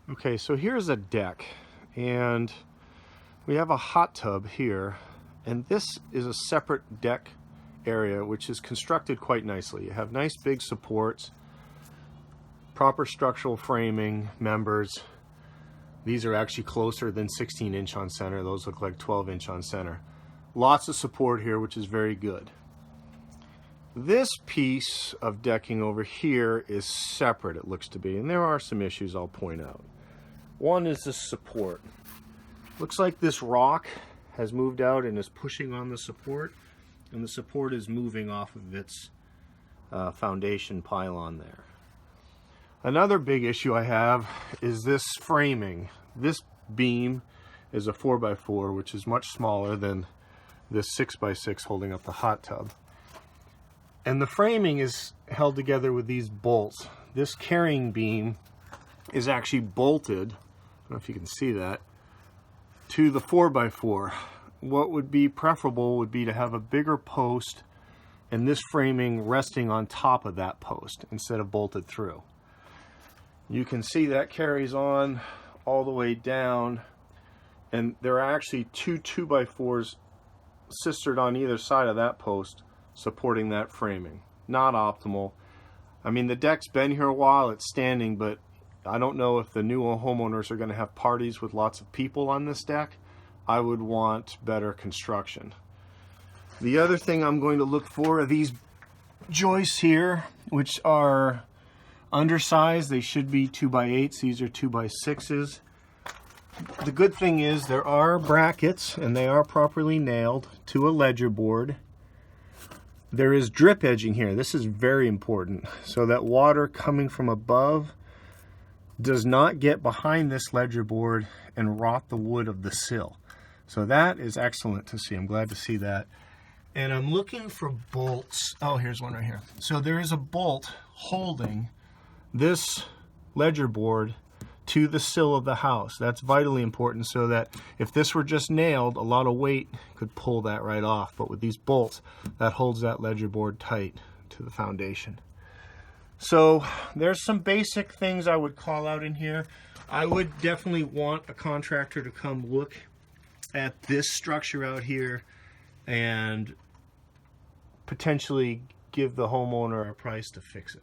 Okay, so here's a deck, and we have a hot tub here, and this is a separate deck area which is constructed quite nicely. You have nice big supports, proper structural framing, members. These are actually closer than 16-inch on center. Those look like 12-inch on center. Lots of support here, which is very good. This piece of decking over here is separate, it looks to be, and there are some issues I'll point out. One is the support. Looks like this rock has moved out and is pushing on the support, and the support is moving off of its foundation pylon there. Another big issue I have is this framing. This beam is a 4x4, which is much smaller than this 6x6 holding up the hot tub. And the framing is held together with these bolts. This carrying beam is actually bolted, I don't know if you can see that, to the 4x4. What would be preferable would be to have a bigger post and this framing resting on top of that post instead of bolted through. You can see that carries on all the way down, and there are actually two 2x4s sistered on either side of that post supporting that framing. Not optimal. I mean, the deck's been here a while, it's standing, but I don't know if the new homeowners are going to have parties with lots of people on this deck. I would want better construction. The other thing I'm going to look for are these joists here, which are undersized. They should be 2x8s. These are 2x6s. The good thing is there are brackets, and they are properly nailed to a ledger board. There is drip edging here. This is very important, so that water coming from above does not get behind this ledger board and rot the wood of the sill. So that is excellent to see. I'm glad to see that. And I'm looking for bolts. Oh, here's one right here. So there is a bolt holding this ledger board to the sill of the house. That's vitally important, so that if this were just nailed, a lot of weight could pull that right off. But with these bolts, that holds that ledger board tight to the foundation. So there's some basic things I would call out in here. I would definitely want a contractor to come look at this structure out here and potentially give the homeowner a price to fix it.